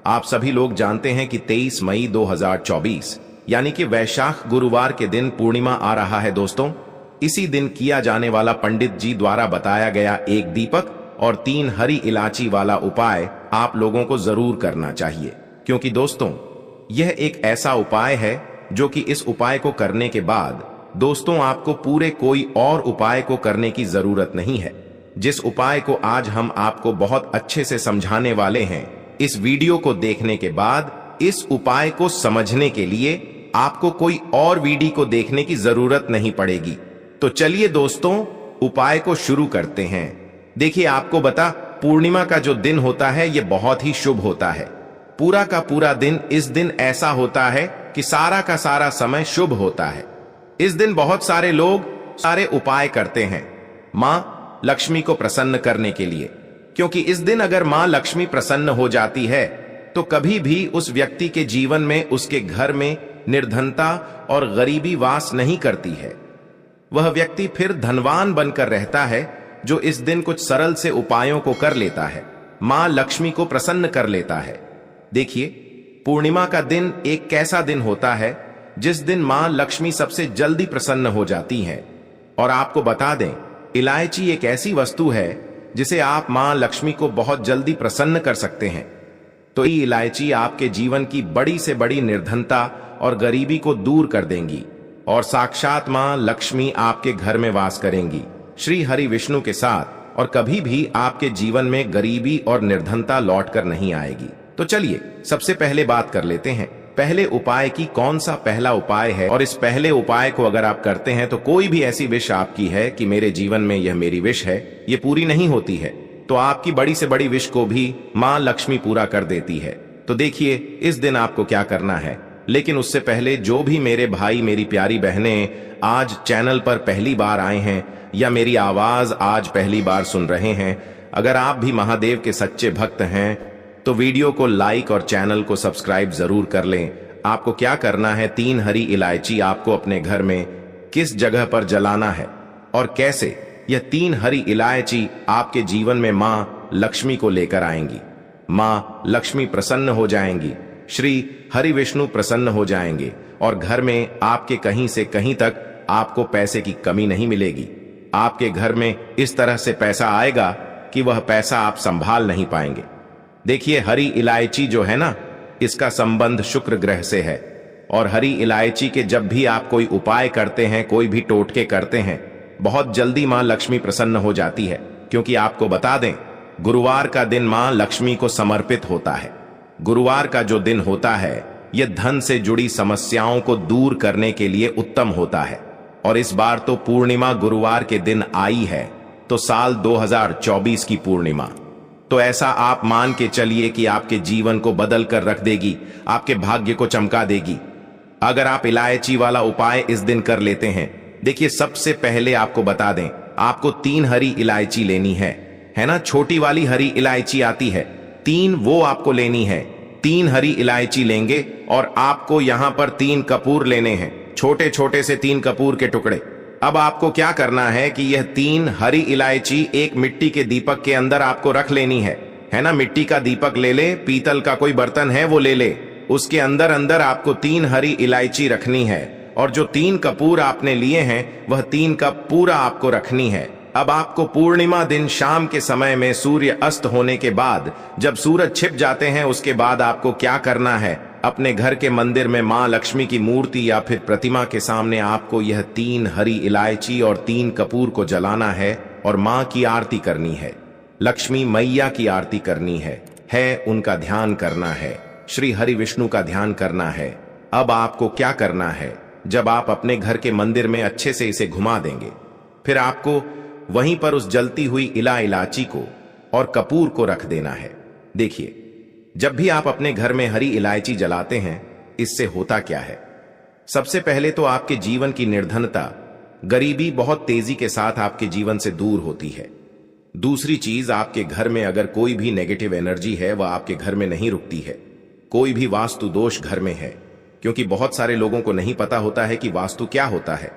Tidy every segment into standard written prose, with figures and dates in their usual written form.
आप सभी लोग जानते हैं कि 23 मई 2024 यानी कि वैशाख गुरुवार के दिन पूर्णिमा आ रहा है दोस्तों। इसी दिन किया जाने वाला पंडित जी द्वारा बताया गया एक दीपक और 3 हरी इलायची वाला उपाय आप लोगों को जरूर करना चाहिए, क्योंकि दोस्तों यह एक ऐसा उपाय है जो कि इस उपाय को करने के बाद दोस्तों आपको पूरे कोई और उपाय को करने की जरूरत नहीं है। जिस उपाय को आज हम आपको बहुत अच्छे से समझाने वाले हैं, इस वीडियो को देखने के बाद इस उपाय को समझने के लिए आपको कोई और वीडियो को देखने की जरूरत नहीं पड़ेगी। तो चलिए दोस्तों उपाय को शुरू करते हैं। देखिए, आपको बता पूर्णिमा का जो दिन होता है यह बहुत ही शुभ होता है। पूरा का पूरा दिन इस दिन ऐसा होता है कि सारा का सारा समय शुभ होता है। इस दिन बहुत सारे लोग सारे उपाय करते हैं मां लक्ष्मी को प्रसन्न करने के लिए, क्योंकि इस दिन अगर मां लक्ष्मी प्रसन्न हो जाती है तो कभी भी उस व्यक्ति के जीवन में, उसके घर में निर्धनता और गरीबी वास नहीं करती है। वह व्यक्ति फिर धनवान बनकर रहता है जो इस दिन कुछ सरल से उपायों को कर लेता है, मां लक्ष्मी को प्रसन्न कर लेता है। देखिए, पूर्णिमा का दिन एक कैसा दिन होता है जिस दिन मां लक्ष्मी सबसे जल्दी प्रसन्न हो जाती हैं। और आपको बता दें, इलायची एक ऐसी वस्तु है जिसे आप मां लक्ष्मी को बहुत जल्दी प्रसन्न कर सकते हैं। तो ये इलायची आपके जीवन की बड़ी से बड़ी निर्धनता और गरीबी को दूर कर देंगी और साक्षात मां लक्ष्मी आपके घर में वास करेंगी श्री हरि विष्णु के साथ, और कभी भी आपके जीवन में गरीबी और निर्धनता लौट कर नहीं आएगी। तो चलिए सबसे पहले बात कर लेते हैं पहले उपाय की। कौन सा पहला उपाय है, और इस पहले उपाय को अगर आप करते हैं तो कोई भी ऐसी विश आपकी है कि मेरे जीवन में यह मेरी विश है, ये पूरी नहीं होती है, तो आपकी बड़ी से बड़ी विश को भी मां लक्ष्मी पूरा कर देती है। तो देखिए इस दिन आपको क्या करना है। लेकिन उससे पहले जो भी मेरे भाई मेरी प्यारी बहनें आज चैनल पर पहली बार आए हैं या मेरी आवाज आज पहली बार सुन रहे हैं, अगर आप भी महादेव के सच्चे भक्त हैं तो वीडियो को लाइक और चैनल को सब्सक्राइब जरूर कर लें। आपको क्या करना है, 3 हरी इलायची आपको अपने घर में किस जगह पर जलाना है और कैसे, यह 3 हरी इलायची आपके जीवन में मां लक्ष्मी को लेकर आएंगी। मां लक्ष्मी प्रसन्न हो जाएंगी, श्री हरि विष्णु प्रसन्न हो जाएंगे और घर में आपके कहीं से कहीं तक आपको पैसे की कमी नहीं मिलेगी। आपके घर में इस तरह से पैसा आएगा कि वह पैसा आप संभाल नहीं पाएंगे। देखिए, हरी इलायची जो है ना, इसका संबंध शुक्र ग्रह से है, और हरी इलायची के जब भी आप कोई उपाय करते हैं, कोई भी टोटके करते हैं, बहुत जल्दी मां लक्ष्मी प्रसन्न हो जाती है। क्योंकि आपको बता दें, गुरुवार का दिन मां लक्ष्मी को समर्पित होता है। गुरुवार का जो दिन होता है यह धन से जुड़ी समस्याओं को दूर करने के लिए उत्तम होता है। और इस बार तो पूर्णिमा गुरुवार के दिन आई है, तो साल 2024 की पूर्णिमा तो ऐसा आप मान के चलिए कि आपके जीवन को बदल कर रख देगी, आपके भाग्य को चमका देगी अगर आप इलायची वाला उपाय इस दिन कर लेते हैं। देखिए, सबसे पहले आपको बता दें, आपको 3 हरी इलायची लेनी है ना। छोटी वाली हरी इलायची आती है 3, वो आपको लेनी है। 3 हरी इलायची लेंगे और आपको यहां पर 3 कपूर लेने हैं, छोटे छोटे से 3 कपूर के टुकड़े। अब आपको क्या करना है कि यह 3 हरी इलायची एक मिट्टी के दीपक के अंदर आपको रख लेनी है ना। मिट्टी का दीपक ले ले, पीतल का कोई बर्तन है वो ले ले, उसके अंदर अंदर आपको 3 हरी इलायची रखनी है। और जो 3 कपूर आपने लिए हैं वह 3 कप पूरा आपको रखनी है। अब आपको पूर्णिमा दिन शाम के समय में सूर्य अस्त होने के बाद, जब सूरज छिप जाते हैं, उसके बाद आपको क्या करना है, अपने घर के मंदिर में मां लक्ष्मी की मूर्ति या फिर प्रतिमा के सामने आपको यह 3 हरी इलायची और 3 कपूर को जलाना है और मां की आरती करनी है, लक्ष्मी मैया की आरती करनी है, उनका ध्यान करना है, श्री हरि विष्णु का ध्यान करना है। अब आपको क्या करना है, जब आप अपने घर के मंदिर में अच्छे से इसे घुमा देंगे, फिर आपको वहीं पर उस जलती हुई इलायची को और कपूर को रख देना है। देखिए, जब भी आप अपने घर में हरी इलायची जलाते हैं, इससे होता क्या है, सबसे पहले तो आपके जीवन की निर्धनता, गरीबी बहुत तेजी के साथ आपके जीवन से दूर होती है। दूसरी चीज, आपके घर में अगर कोई भी नेगेटिव एनर्जी है वह आपके घर में नहीं रुकती है। कोई भी वास्तु दोष घर में है, क्योंकि बहुत सारे लोगों को नहीं पता होता है कि वास्तु क्या होता है,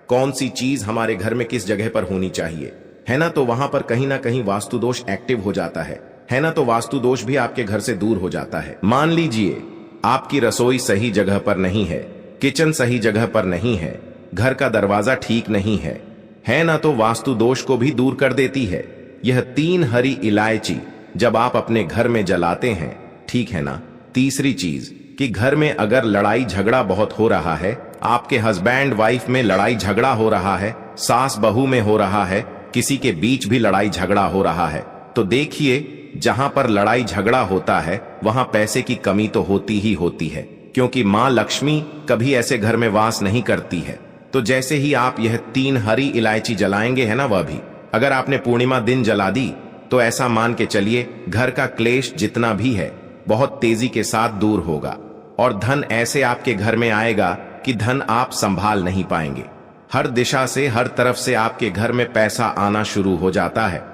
कौन सी चीज हमारे घर में किस जगह पर होनी चाहिए, है ना। तो वहां पर कहीं ना कहीं वास्तु दोष एक्टिव हो जाता है। है ना, तो वास्तु दोष भी आपके घर से दूर हो जाता है। मान लीजिए आपकी रसोई सही जगह पर नहीं है, किचन सही जगह पर नहीं है, घर का दरवाजा ठीक नहीं है ना, तो वास्तु दोष को भी दूर कर देती है। यह 3 हरी इलायची जब आप अपने घर में जलाते हैं, ठीक है ना। तीसरी चीज कि घर में अगर लड़ाई झगड़ा बहुत हो रहा है, आपके हस्बैंड वाइफ में लड़ाई झगड़ा हो रहा है, सास बहू में हो रहा है, किसी के बीच भी लड़ाई झगड़ा हो रहा है, तो देखिए जहां पर लड़ाई झगड़ा होता है वहां पैसे की कमी तो होती ही होती है, क्योंकि मां लक्ष्मी कभी ऐसे घर में वास नहीं करती है। तो जैसे ही आप यह 3 हरी इलायची जलाएंगे, है ना, वह भी अगर आपने पूर्णिमा दिन जला दी तो ऐसा मान के चलिए घर का क्लेश जितना भी है बहुत तेजी के साथ दूर होगा और धन ऐसे आपके घर में आएगा कि धन आप संभाल नहीं पाएंगे। हर दिशा से, हर तरफ से आपके घर में पैसा आना शुरू हो जाता है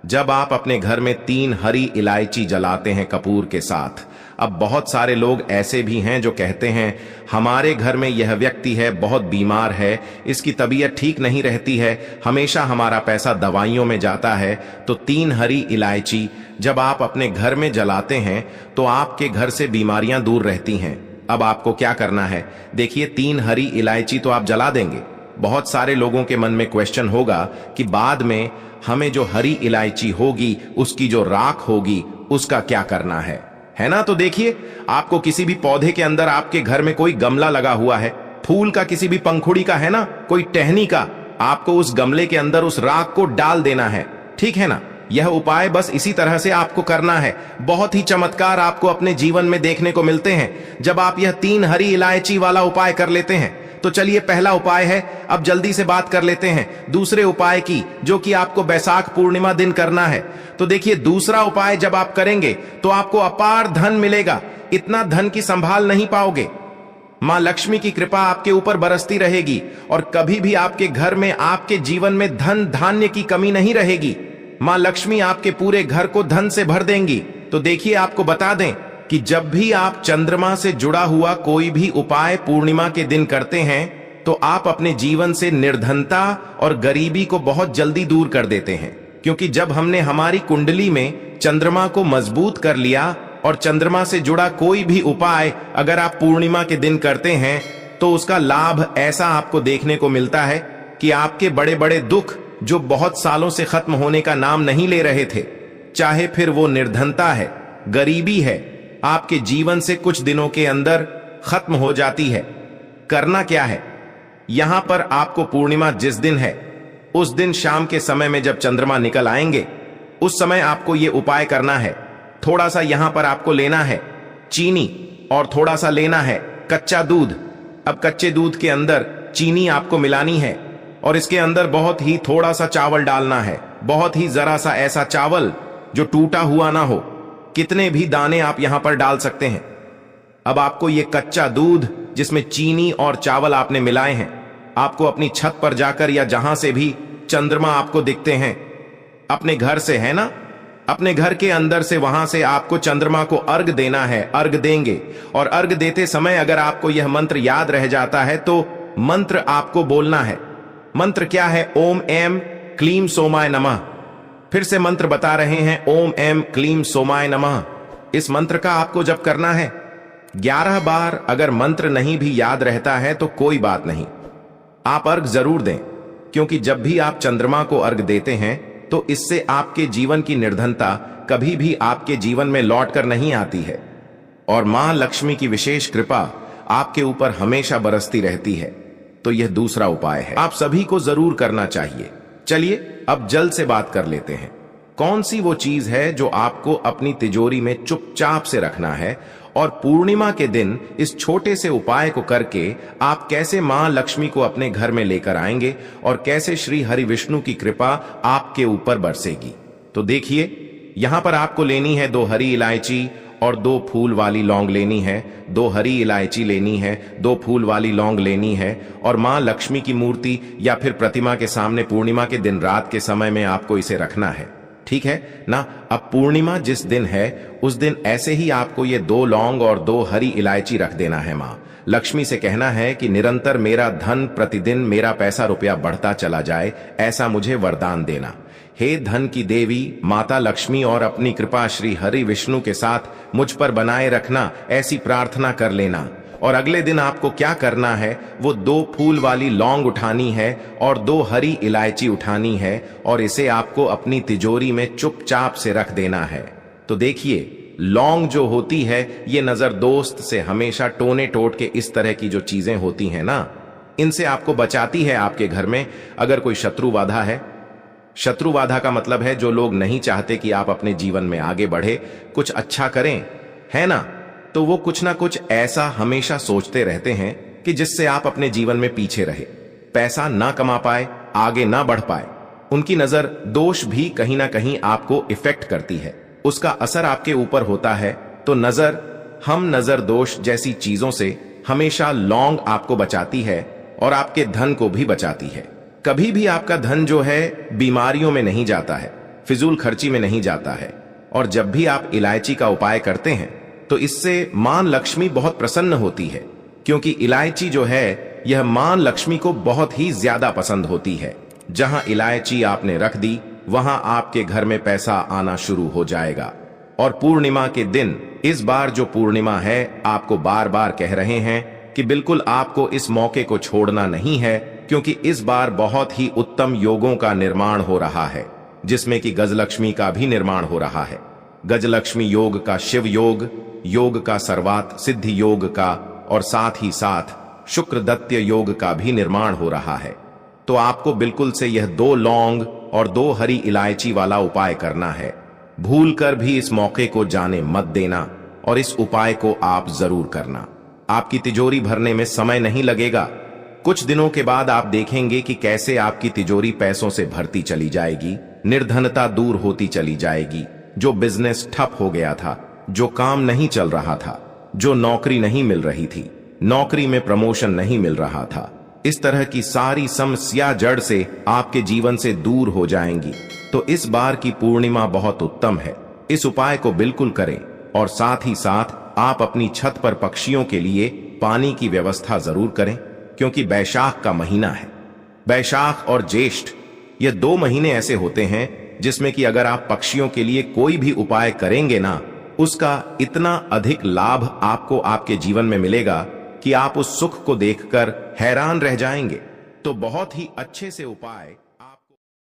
जब आप अपने घर में 3 हरी इलायची जलाते हैं कपूर के साथ। अब बहुत सारे लोग ऐसे भी हैं जो कहते हैं हमारे घर में यह व्यक्ति है, बहुत बीमार है, इसकी तबीयत ठीक नहीं रहती है, हमेशा हमारा पैसा दवाइयों में जाता है। तो 3 हरी इलायची जब आप अपने घर में जलाते हैं तो आपके घर से बीमारियां दूर रहती हैं। अब आपको क्या करना है, देखिए 3 हरी इलायची तो आप जला देंगे। बहुत सारे लोगों के मन में क्वेश्चन होगा कि बाद में हमें जो हरी इलायची होगी उसकी जो राख होगी उसका क्या करना है ना। तो देखिए आपको किसी भी पौधे के अंदर, आपके घर में कोई गमला लगा हुआ है, फूल का, किसी भी पंखुड़ी का, है ना, कोई टहनी का, आपको उस गमले के अंदर उस राख को डाल देना है, ठीक है ना। यह उपाय बस इसी तरह से आपको करना है। बहुत ही चमत्कार आपको अपने जीवन में देखने को मिलते हैं जब आप यह 3 हरी इलायची वाला उपाय कर लेते हैं। तो चलिए पहला उपाय है, अब जल्दी से बात कर लेते हैं दूसरे उपाय की, जो कि आपको बैसाख पूर्णिमा दिन करना है। तो देखिए दूसरा उपाय जब आप करेंगे तो आपको अपार धन मिलेगा, इतना धन की संभाल नहीं पाओगे। मां लक्ष्मी की कृपा आपके ऊपर बरसती रहेगी और कभी भी आपके घर में, आपके जीवन में धन धान्य की कमी नहीं रहेगी। मां लक्ष्मी आपके पूरे घर को धन से भर देंगी। तो देखिए आपको बता दें कि जब भी आप चंद्रमा से जुड़ा हुआ कोई भी उपाय पूर्णिमा के दिन करते हैं तो आप अपने जीवन से निर्धनता और गरीबी को बहुत जल्दी दूर कर देते हैं, क्योंकि जब हमने हमारी कुंडली में चंद्रमा को मजबूत कर लिया और चंद्रमा से जुड़ा कोई भी उपाय अगर आप पूर्णिमा के दिन करते हैं तो उसका लाभ ऐसा आपको देखने को मिलता है कि आपके बड़े बड़े दुख जो बहुत सालों से खत्म होने का नाम नहीं ले रहे थे, चाहे फिर वो निर्धनता है, गरीबी है, आपके जीवन से कुछ दिनों के अंदर खत्म हो जाती है। करना क्या है, यहां पर आपको पूर्णिमा जिस दिन है उस दिन शाम के समय में जब चंद्रमा निकल आएंगे उस समय आपको यह उपाय करना है। थोड़ा सा यहां पर आपको लेना है चीनी और थोड़ा सा लेना है कच्चा दूध। अब कच्चे दूध के अंदर चीनी आपको मिलानी है और इसके अंदर बहुत ही थोड़ा सा चावल डालना है, बहुत ही जरा सा ऐसा चावल जो टूटा हुआ ना हो। कितने भी दाने आप यहां पर डाल सकते हैं। अब आपको यह कच्चा दूध जिसमें चीनी और चावल आपने मिलाए हैं, आपको अपनी छत पर जाकर या जहां से भी चंद्रमा आपको दिखते हैं अपने घर से, है ना, अपने घर के अंदर से, वहां से आपको चंद्रमा को अर्घ देना है। अर्घ देंगे और अर्घ देते समय अगर आपको यह मंत्र याद रह जाता है तो मंत्र आपको बोलना है। मंत्र क्या है, ओम एम क्लीम सोमाय नमः। फिर से मंत्र बता रहे हैं, ओम एम क्लीम सोमाय नमः। इस मंत्र का आपको जब करना है 11 बार। अगर मंत्र नहीं भी याद रहता है तो कोई बात नहीं, आप अर्घ जरूर दें, क्योंकि जब भी आप चंद्रमा को अर्घ देते हैं तो इससे आपके जीवन की निर्धनता कभी भी आपके जीवन में लौट कर नहीं आती है और मां लक्ष्मी की विशेष कृपा आपके ऊपर हमेशा बरसती रहती है। तो यह दूसरा उपाय है, आप सभी को जरूर करना चाहिए। चलिए अब जल्द से बात कर लेते हैं, कौन सी वो चीज है जो आपको अपनी तिजोरी में चुपचाप से रखना है और पूर्णिमा के दिन इस छोटे से उपाय को करके आप कैसे मां लक्ष्मी को अपने घर में लेकर आएंगे और कैसे श्री हरि विष्णु की कृपा आपके ऊपर बरसेगी। तो देखिए यहां पर आपको लेनी है 2 हरी इलायची और 2 फूल वाली लौंग लेनी है। 2 हरी इलायची लेनी है, 2 फूल वाली लौंग लेनी है और मां लक्ष्मी की मूर्ति या फिर प्रतिमा के सामने पूर्णिमा के दिन रात के समय में आपको इसे रखना है। ठीक है ना। अब पूर्णिमा जिस दिन है उस दिन ऐसे ही आपको ये 2 लौंग और 2 हरी इलायची रख देना है। माँ लक्ष्मी से कहना है कि निरंतर मेरा धन, प्रतिदिन मेरा पैसा रुपया बढ़ता चला जाए, ऐसा मुझे वरदान देना। हे धन की देवी माता लक्ष्मी, और अपनी कृपा श्री हरि विष्णु के साथ मुझ पर बनाए रखना, ऐसी प्रार्थना कर लेना। और अगले दिन आपको क्या करना है, वो 2 फूल वाली लौंग उठानी है और 2 हरी इलायची उठानी है, और इसे आपको अपनी तिजोरी में चुपचाप से रख देना है। तो देखिए, लौंग जो होती है ये नजर दोस्त से हमेशा टोने टोट के इस तरह की जो चीजें होती हैं ना, इनसे आपको बचाती है। आपके घर में अगर कोई शत्रु बाधा है, शत्रु बाधा का मतलब है जो लोग नहीं चाहते कि आप अपने जीवन में आगे बढ़े, कुछ अच्छा करें, है ना, तो वो कुछ ना कुछ ऐसा हमेशा सोचते रहते हैं कि जिससे आप अपने जीवन में पीछे रहे, पैसा ना कमा पाए, आगे ना बढ़ पाए। उनकी नजर दोष भी कहीं ना कहीं आपको इफेक्ट करती है, उसका असर आपके ऊपर होता है। तो नजर दोष जैसी चीजों से हमेशा लौंग आपको बचाती है और आपके धन को भी बचाती है। कभी भी आपका धन जो है बीमारियों में नहीं जाता है, फिजूल खर्ची में नहीं जाता है। और जब भी आप इलायची का उपाय करते हैं तो इससे मां लक्ष्मी बहुत प्रसन्न होती है, क्योंकि इलायची जो है यह मां लक्ष्मी को बहुत ही ज्यादा पसंद होती है। जहां इलायची आपने रख दी वहां आपके घर में पैसा आना शुरू हो जाएगा। और पूर्णिमा के दिन, इस बार जो पूर्णिमा है, आपको बार बार कह रहे हैं कि बिल्कुल आपको इस मौके को छोड़ना नहीं है, क्योंकि इस बार बहुत ही उत्तम योगों का निर्माण हो रहा है, जिसमें कि गजलक्ष्मी का भी निर्माण हो रहा है। गजलक्ष्मी योग का शिव योग, योग का सर्वात सिद्धि योग का, और साथ ही साथ शुक्र दत्य योग का भी निर्माण हो रहा है। तो आपको बिल्कुल से यह 2 लौंग और 2 हरी इलायची वाला उपाय करना है। भूलकर भी इस मौके को जाने मत देना, और इस उपाय को आप जरूर करना। आपकी तिजोरी भरने में समय नहीं लगेगा। कुछ दिनों के बाद आप देखेंगे कि कैसे आपकी तिजोरी पैसों से भरती चली जाएगी, निर्धनता दूर होती चली जाएगी। जो बिजनेस ठप हो गया था, जो काम नहीं चल रहा था, जो नौकरी नहीं मिल रही थी, नौकरी में प्रमोशन नहीं मिल रहा था, इस तरह की सारी समस्या जड़ से आपके जीवन से दूर हो जाएंगी। तो इस बार की पूर्णिमा बहुत उत्तम है, इस उपाय को बिल्कुल करें। और साथ ही साथ आप अपनी छत पर पक्षियों के लिए पानी की व्यवस्था जरूर करें, क्योंकि बैशाख का महीना है। बैशाख और ज्येष्ठ ये 2 महीने ऐसे होते हैं जिसमें कि अगर आप पक्षियों के लिए कोई भी उपाय करेंगे ना, उसका इतना अधिक लाभ आपको आपके जीवन में मिलेगा कि आप उस सुख को देखकर हैरान रह जाएंगे। तो बहुत ही अच्छे से उपाय